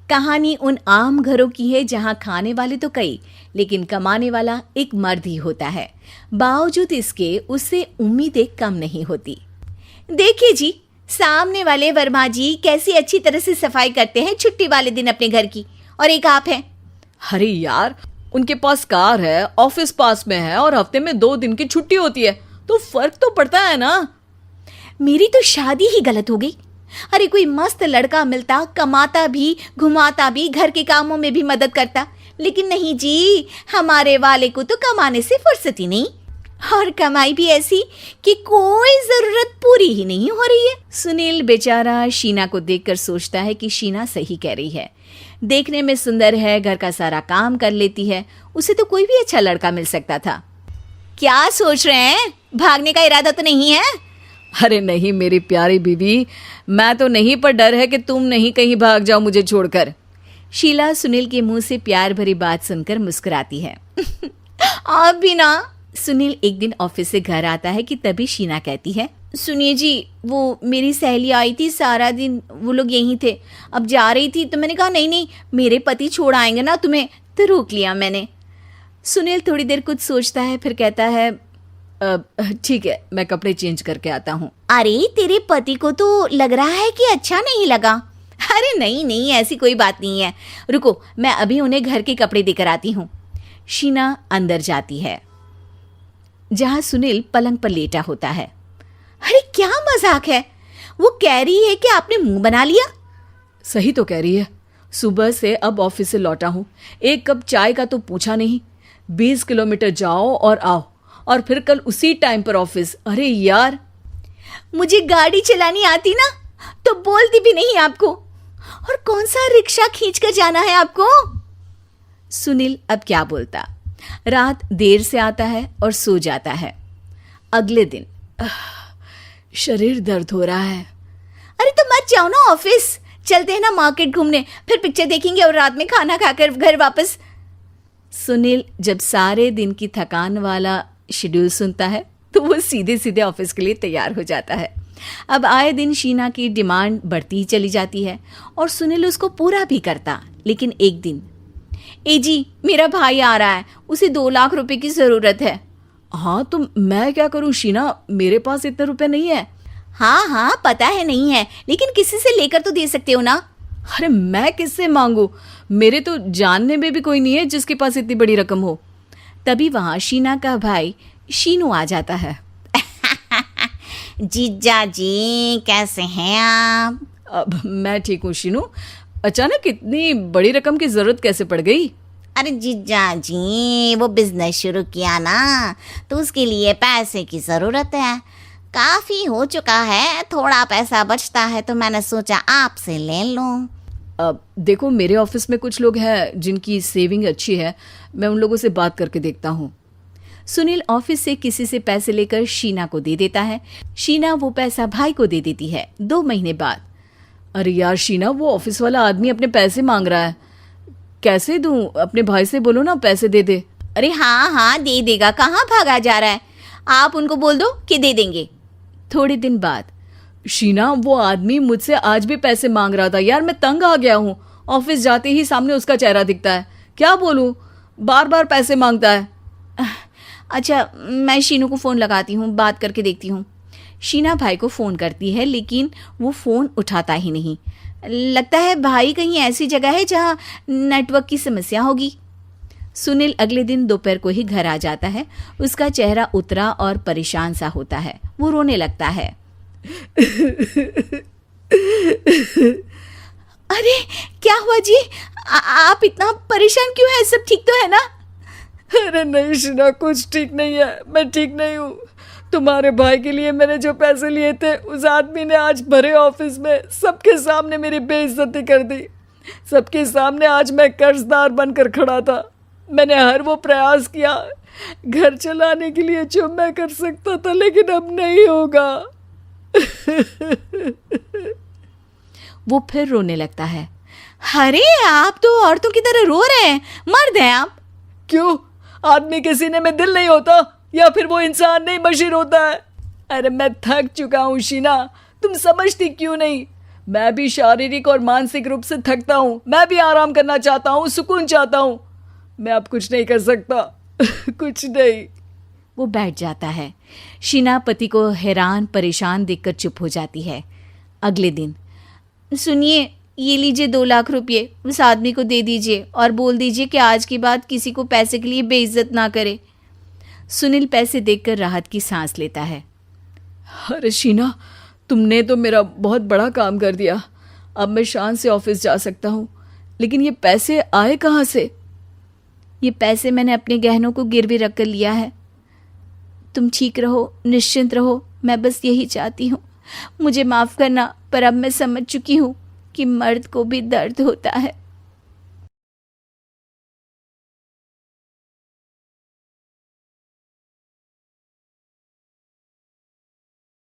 कहानी उन आम घरों की है जहां खाने वाले तो कई, लेकिन कमाने वाला एक मर्द ही होता है। बावजूद इसके उससे उम्मीदें कम नहीं होती। देखिए जी, सामने वाले वर्मा जी कैसी अच्छी तरह से सफाई करते हैं छुट्टी वाले दिन अपने घर की, और एक आप हैं। अरे यार, उनके पास कार है, ऑफिस पास में है और हफ्ते में 2 दिन की छुट्टी होती है, तो फर्क तो पड़ता है ना। मेरी तो शादी ही गलत हो गई। अरे कोई मस्त लड़का मिलता, कमाता भी, घुमाता भी, घर के कामों में भी मदद करता, लेकिन नहीं जी, हमारे वाले को तो कमाने से फुर्सत ही नहीं, और कमाई भी ऐसी कि कोई जरूरत पूरी ही नहीं हो रही है। सुनील बेचारा शीना को देखकर सोचता है कि शीना सही कह रही है। देखने में सुंदर है, घर का सारा काम कर लेती है, उसे तो कोई भी अच्छा लड़का मिल सकता था। क्या सोच रहे हैं? भागने का इरादा तो नहीं है? अरे नहीं मेरी प्यारी बीवी, मैं तो नहीं, पर डर है कि तुम नहीं कहीं भाग जाओ मुझे छोड़कर। शीला सुनील के मुंह से प्यार भरी बात सुनकर मुस्कुराती है। आप भी ना। सुनील एक दिन ऑफिस से घर आता है कि तभी शीना कहती है, सुनिए जी, वो मेरी सहेली आई थी, सारा दिन वो लोग यहीं थे, अब जा रही थी तो मैंने कहा नहीं नहीं, मेरे पति छोड़ आएंगे ना तुम्हें, तो रोक लिया मैंने। सुनील थोड़ी देर कुछ सोचता है, फिर कहता है, ठीक है, मैं कपड़े चेंज करके आता हूँ। अरे तेरे पति को तो लग रहा है कि अच्छा नहीं लगा। अरे नहीं नहीं, ऐसी कोई बात नहीं है, रुको मैं अभी उन्हें घर के कपड़े देकर आती हूँ। शीना अंदर जाती है जहां सुनील पलंग पर लेटा होता है। अरे क्या मजाक है, वो कह रही है कि आपने मुंह बना लिया। सही तो कह रही है, सुबह से अब ऑफिस से लौटा हूँ, एक कप चाय का तो पूछा नहीं, 20 किलोमीटर जाओ और आओ, और फिर कल उसी टाइम पर ऑफिस। अरे यार, मुझे गाड़ी चलानी आती ना तो बोलती भी नहीं आपको, और कौन सा रिक्शा खींच कर जाना है आपको। सुनील अब क्या बोलता। रात देर से आता है और सो जाता है। अगले दिन शरीर दर्द हो रहा है। अरे तो मत जाओ ना ऑफिस, चलते हैं ना मार्केट घूमने, फिर पिक्चर देखेंगे और रात में खाना खाकर घर वापस। सुनील जब सारे दिन की थकान वाला शेड्यूल सुनता है तो वो सीधे सीधे ऑफिस के लिए तैयार हो जाता है। अब आए दिन शीना की डिमांड बढ़ती ही चली जाती है और सुनील उसको पूरा भी करता। लेकिन एक दिन, ए जी मेरा भाई आ रहा है, उसे 2 लाख रुपए की जरूरत है। हाँ तो मैं क्या करूं शीना, मेरे पास इतने रुपए नहीं है। हाँ हाँ पता है नहीं है, लेकिन किसी से लेकर तो दे सकते हो ना। अरे मैं किससे मांगू, मेरे तो जानने में भी कोई नहीं है जिसके पास इतनी बड़ी रकम हो। तभी वहां शीना का भाई शीनू आ जाता है। जीजा जी कैसे हैं आप? अब मैं ठीक हूँ शीनू, अचानक इतनी बड़ी रकम की जरूरत कैसे पड़ गई? अरे जीजा जी, वो बिजनेस शुरू किया ना, तो उसके लिए पैसे की जरूरत है, काफी हो चुका है, थोड़ा पैसा बचता है तो मैंने सोचा आपसे ले लूं। अब देखो, मेरे ऑफिस में कुछ लोग हैं जिनकी सेविंग अच्छी है, मैं उन लोगों से बात करके देखता हूँ। सुनील ऑफिस से किसी से पैसे लेकर शीना को दे देता है। शीना वो पैसा भाई को दे देती है 2 महीने बाद। अरे यार शीना, वो ऑफिस वाला आदमी अपने पैसे मांग रहा है, कैसे दूं? अपने भाई से बोलो ना पैसे दे दे। अरे हाँ हाँ दे देगा, कहाँ भागा जा रहा है, आप उनको बोल दो कि दे देंगे। थोड़े दिन बाद, शीना वो आदमी मुझसे आज भी पैसे मांग रहा था यार, मैं तंग आ गया हूँ, ऑफिस जाते ही सामने उसका चेहरा दिखता है, क्या बोलूं, बार बार पैसे मांगता है। अच्छा मैं शीनू को फ़ोन लगाती हूँ, बात करके देखती हूँ। शीना भाई को फ़ोन करती है लेकिन वो फ़ोन उठाता ही नहीं। लगता है भाई कहीं ऐसी जगह है जहाँ नेटवर्क की समस्या होगी। सुनील अगले दिन दोपहर को ही घर आ जाता है। उसका चेहरा उतरा और परेशान सा होता है, वो रोने लगता है। अरे क्या हुआ जी, आप इतना परेशान क्यों हैं, सब ठीक तो है ना? अरे नहीं शीना, कुछ ठीक नहीं है, मैं ठीक नहीं हूँ। तुम्हारे भाई के लिए मैंने जो पैसे लिए थे, उस आदमी ने आज भरे ऑफिस में सबके सामने मेरी बेइज्जती कर दी। सबके सामने आज मैं कर्जदार बनकर खड़ा था। मैंने हर वो प्रयास किया घर चलाने के लिए जो मैं कर सकता था, लेकिन अब नहीं होगा। वो फिर रोने लगता है। अरे आप तो औरतों की तरह रो रहे हैं, मर्द हैं आप। क्यों, आदमी के सीने में दिल नहीं होता, या फिर वो इंसान नहीं मशीन होता है? अरे मैं थक चुका हूँ शीना, तुम समझती क्यों नहीं? मैं भी शारीरिक और मानसिक रूप से थकता हूँ, मैं भी आराम करना चाहता हूँ, सुकून चाहता हूँ। मैं अब कुछ नहीं कर सकता। कुछ नहीं। वो बैठ जाता है। शीना पति को हैरान परेशान देखकर चुप हो जाती है। अगले दिन, सुनिए, ये लीजिए 2 लाख रुपये, उस आदमी को दे दीजिए और बोल दीजिए कि आज के बाद किसी को पैसे के लिए बेइज्जत ना करे। सुनील पैसे देखकर राहत की सांस लेता है। अरे शीना, तुमने तो मेरा बहुत बड़ा काम कर दिया। अब मैं शान से ऑफिस जा सकता हूँ। लेकिन ये पैसे आए कहाँ से? ये पैसे मैंने अपने गहनों को गिरवी रख कर लिया है। तुम ठीक रहो, निश्चिंत रहो, मैं बस यही चाहती हूँ। मुझे माफ़ करना, पर अब मैं समझ चुकी हूँ कि मर्द को भी दर्द होता है।